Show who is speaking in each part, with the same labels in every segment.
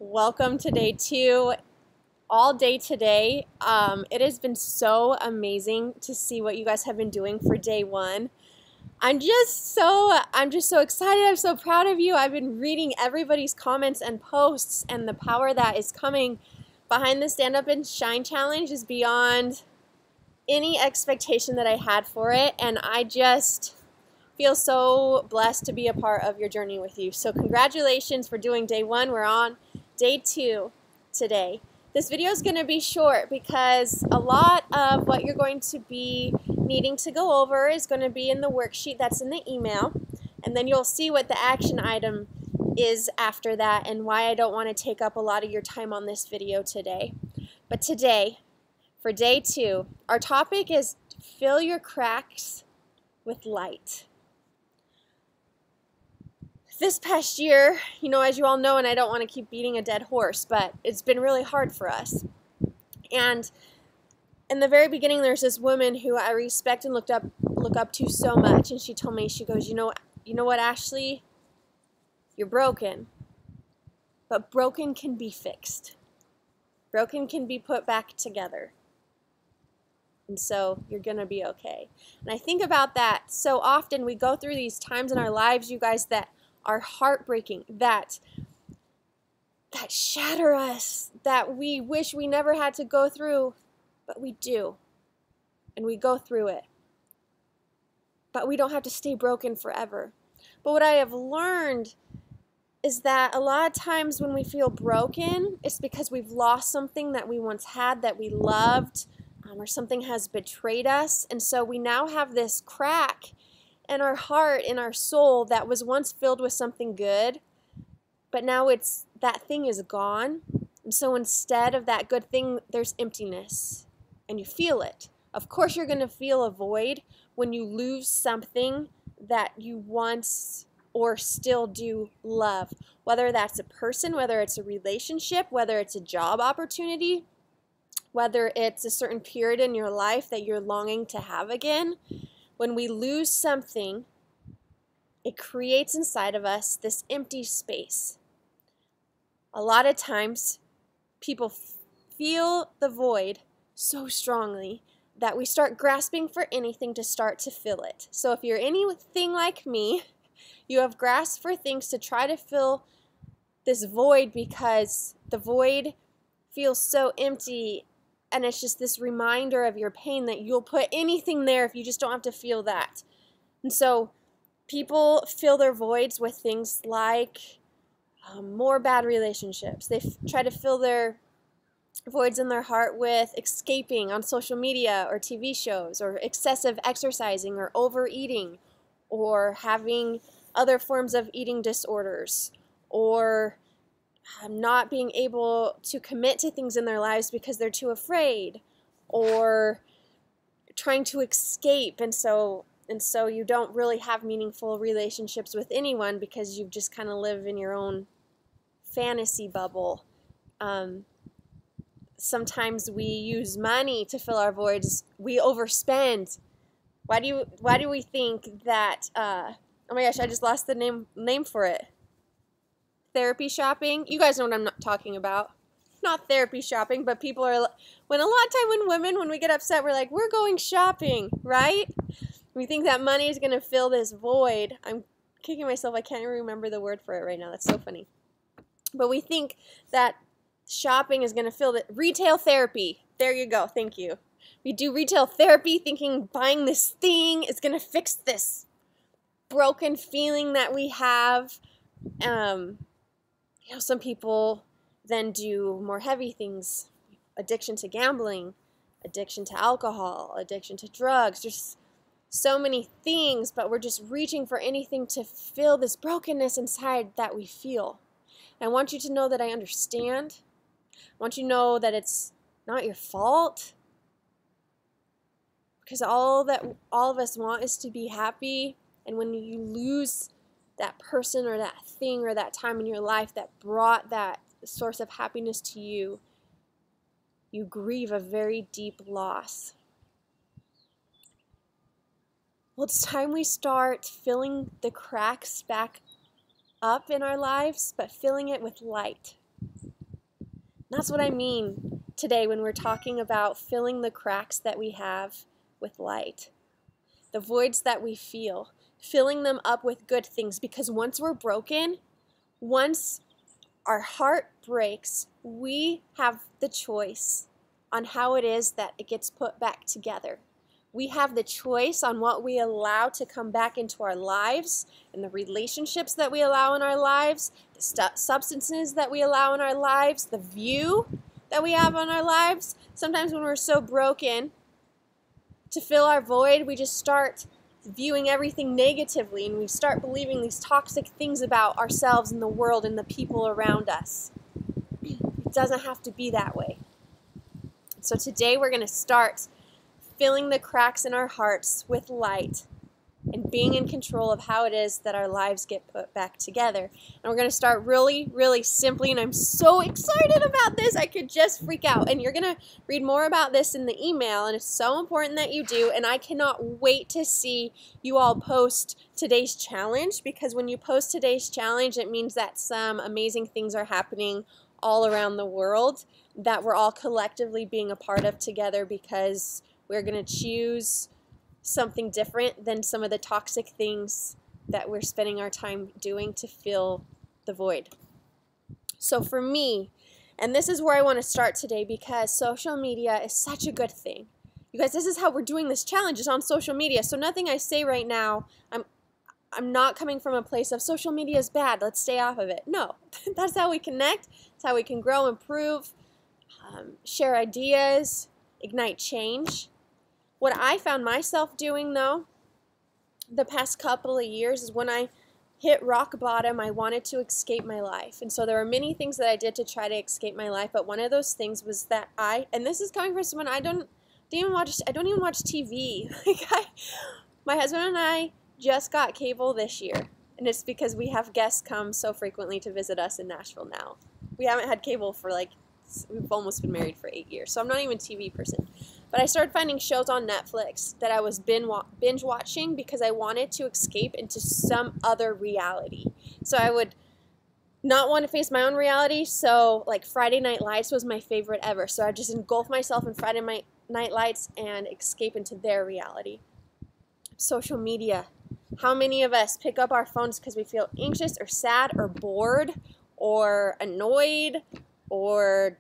Speaker 1: Welcome to day two. All day today. It has been so amazing to see what you guys have been doing for day one. I'm just so excited. I'm so proud of you. I've been reading everybody's comments and posts, and the power that is coming behind the Stand Up and Shine Challenge is beyond any expectation that I had for it, and I just feel so blessed to be a part of your journey with you. So congratulations for doing day one. We're on day two today. This video is going to be short because a lot of what you're going to be needing to go over is going to be in the worksheet that's in the email, and then you'll see what the action item is after that and why I don't want to take up a lot of your time on this video today. But today, for day two, our topic is fill your cracks with light. This past year, as you all know, and I don't want to keep beating a dead horse, but it's been really hard for us. And in the very beginning, there's this woman who I respect and look up to so much, and she told me, she goes, you know what, Ashley? You're broken, but broken can be fixed. Broken can be put back together. And so you're going to be okay. And I think about that so often. We go through these times in our lives, you guys, that are heartbreaking, that shatter us, that we wish we never had to go through, but we do. And we go through it. But we don't have to stay broken forever. But what I have learned is that a lot of times when we feel broken, it's because we've lost something that we once had, that we loved, or something has betrayed us. And so we now have this crack in our heart, in our soul, that was once filled with something good, but now that thing is gone. And so instead of that good thing, there's emptiness, and you feel it. Of course you're going to feel a void when you lose something that you once or still do love, whether that's a person, whether it's a relationship, whether it's a job opportunity, whether it's a certain period in your life that you're longing to have again. When we lose something, it creates inside of us this empty space. A lot of times, people feel the void so strongly that we start grasping for anything to start to fill it. So if you're anything like me, you have grasped for things to try to fill this void because the void feels so empty. And it's just this reminder of your pain that you'll put anything there if you just don't have to feel that. And so people fill their voids with things like more bad relationships. They try to fill their voids in their heart with escaping on social media or TV shows, or excessive exercising, or overeating, or having other forms of eating disorders, or not being able to commit to things in their lives because they're too afraid, or trying to escape, and so you don't really have meaningful relationships with anyone because you just kind of live in your own fantasy bubble. Sometimes we use money to fill our voids. We overspend. Why do we think that? Oh my gosh, I just lost the name for it. Therapy shopping. You guys know what I'm not talking about. Not therapy shopping, but people are, when we get upset, we're like, we're going shopping, right? We think that money is going to fill this void. I'm kicking myself. I can't even remember the word for it right now. That's so funny. But we think that shopping is going to fill the retail therapy. There you go. Thank you. We do retail therapy thinking buying this thing is going to fix this broken feeling that we have. Some people then do more heavy things, addiction to gambling, addiction to alcohol, addiction to drugs, just so many things, but we're just reaching for anything to fill this brokenness inside that we feel. And I want you to know that I understand. I want you to know that it's not your fault, because all of us want is to be happy, and when you lose that person or that thing or that time in your life that brought that source of happiness to you, you grieve a very deep loss. Well, it's time we start filling the cracks back up in our lives, but filling it with light. That's what I mean today when we're talking about filling the cracks that we have with light, the voids that we feel, filling them up with good things. Because once we're broken, once our heart breaks, we have the choice on how it is that it gets put back together. We have the choice on what we allow to come back into our lives and the relationships that we allow in our lives, the substances that we allow in our lives, the view that we have on our lives. Sometimes when we're so broken, to fill our void, we just start viewing everything negatively and we start believing these toxic things about ourselves and the world and the people around us. It doesn't have to be that way. So today we're going to start filling the cracks in our hearts with light and being in control of how it is that our lives get put back together. And we're going to start really, really simply, and I'm so excited about this, I could just freak out. And you're going to read more about this in the email, and it's so important that you do, and I cannot wait to see you all post today's challenge, because when you post today's challenge, it means that some amazing things are happening all around the world that we're all collectively being a part of together, because we're going to choose something different than some of the toxic things that we're spending our time doing to fill the void. So for me, and this is where I want to start today, because social media is such a good thing. You guys, this is how we're doing this challenge, is on social media. So nothing I say right now, I'm not coming from a place of social media is bad, let's stay off of it. No, that's how we connect. That's how we can grow, improve, share ideas, ignite change. What I found myself doing, though, the past couple of years is when I hit rock bottom, I wanted to escape my life. And so there were many things that I did to try to escape my life, but one of those things was that and this is coming from someone I don't even watch TV. My husband and I just got cable this year, and it's because we have guests come so frequently to visit us in Nashville now. We haven't had cable for we've almost been married for 8 years, so I'm not even a TV person. But I started finding shows on Netflix that I was binge watching because I wanted to escape into some other reality. So I would not want to face my own reality, so like Friday Night Lights was my favorite ever. So I just engulf myself in Friday Night Lights and escape into their reality. Social media. How many of us pick up our phones because we feel anxious or sad or bored or annoyed, or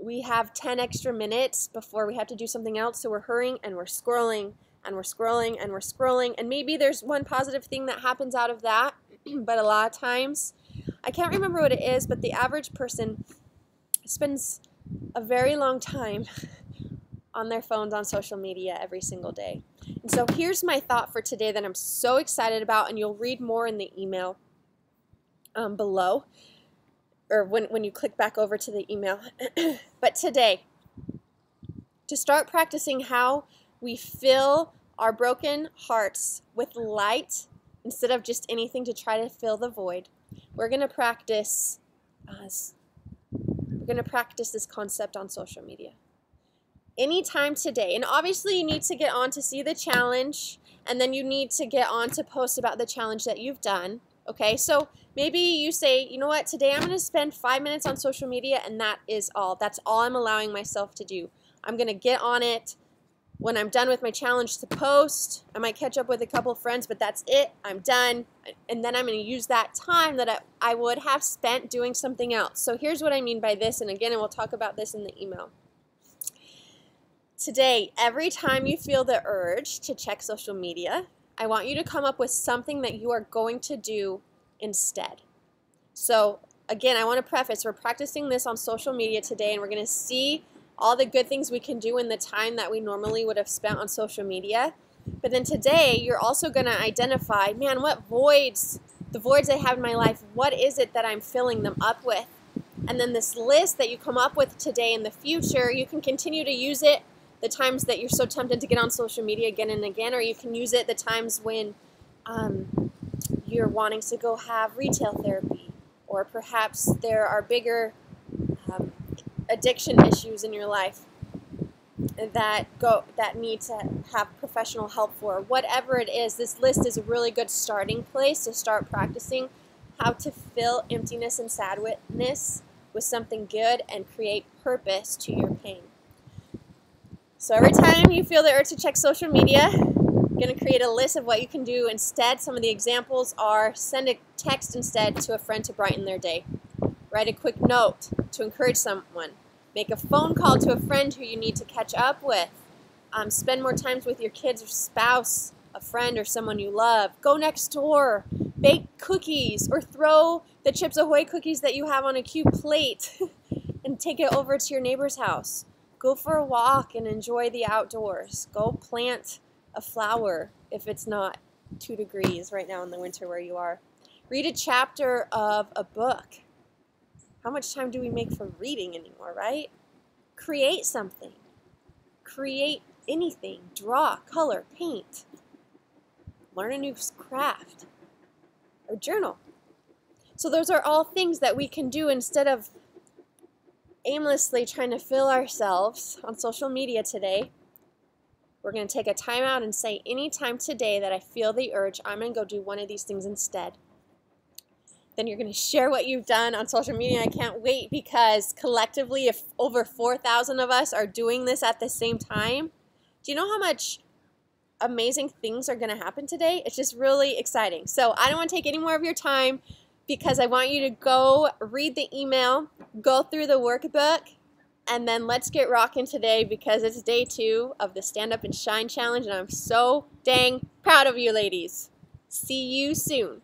Speaker 1: we have 10 extra minutes before we have to do something else, so we're hurrying and we're scrolling and we're scrolling and we're scrolling, and maybe there's one positive thing that happens out of that, but a lot of times, I can't remember what it is, but the average person spends a very long time on their phones on social media every single day. And so here's my thought for today that I'm so excited about, and you'll read more in the email below, or when you click back over to the email. But today, to start practicing how we fill our broken hearts with light instead of just anything to try to fill the void, we're going to practice this concept on social media. Anytime today, and obviously you need to get on to see the challenge, and then you need to get on to post about the challenge that you've done. Okay, so maybe you say, you know what, today I'm going to spend 5 minutes on social media, and that is all. That's all I'm allowing myself to do. I'm going to get on it when I'm done with my challenge to post. I might catch up with a couple of friends, but that's it. I'm done. And then I'm going to use that time that I would have spent doing something else. So here's what I mean by this, and again, and we'll talk about this in the email. Today, every time you feel the urge to check social media, I want you to come up with something that you are going to do instead. So again, I want to preface, we're practicing this on social media today, and we're going to see all the good things we can do in the time that we normally would have spent on social media. But then today, you're also going to identify, man, what voids, the voids I have in my life, what is it that I'm filling them up with? And then this list that you come up with today in the future, you can continue to use it the times that you're so tempted to get on social media again and again, or you can use it the times when you're wanting to go have retail therapy, or perhaps there are bigger addiction issues in your life that need to have professional help for. Whatever it is, this list is a really good starting place to start practicing how to fill emptiness and sadness with something good and create purpose to your pain. So every time you feel the urge to check social media, I'm going to create a list of what you can do instead. Some of the examples are: send a text instead to a friend to brighten their day. Write a quick note to encourage someone. Make a phone call to a friend who you need to catch up with. Spend more time with your kids or spouse, a friend or someone you love. Go next door. Bake cookies or throw the Chips Ahoy cookies that you have on a cute plate and take it over to your neighbor's house. Go for a walk and enjoy the outdoors. Go plant a flower if it's not 2 degrees right now in the winter where you are. Read a chapter of a book. How much time do we make for reading anymore, right? Create something. Create anything. Draw, color, paint. Learn a new craft. Or journal. So those are all things that we can do instead of aimlessly trying to fill ourselves on social media today. We're going to take a time out and say, anytime today that I feel the urge, I'm going to go do one of these things instead. Then you're going to share what you've done on social media. I can't wait, because collectively, if over 4,000 of us are doing this at the same time, do you know how much amazing things are going to happen today? It's just really exciting. So I don't want to take any more of your time, because I want you to go read the email, go through the workbook, and then let's get rocking today, because it's day 2 of the Stand Up and Shine Challenge, and I'm so dang proud of you, ladies. See you soon.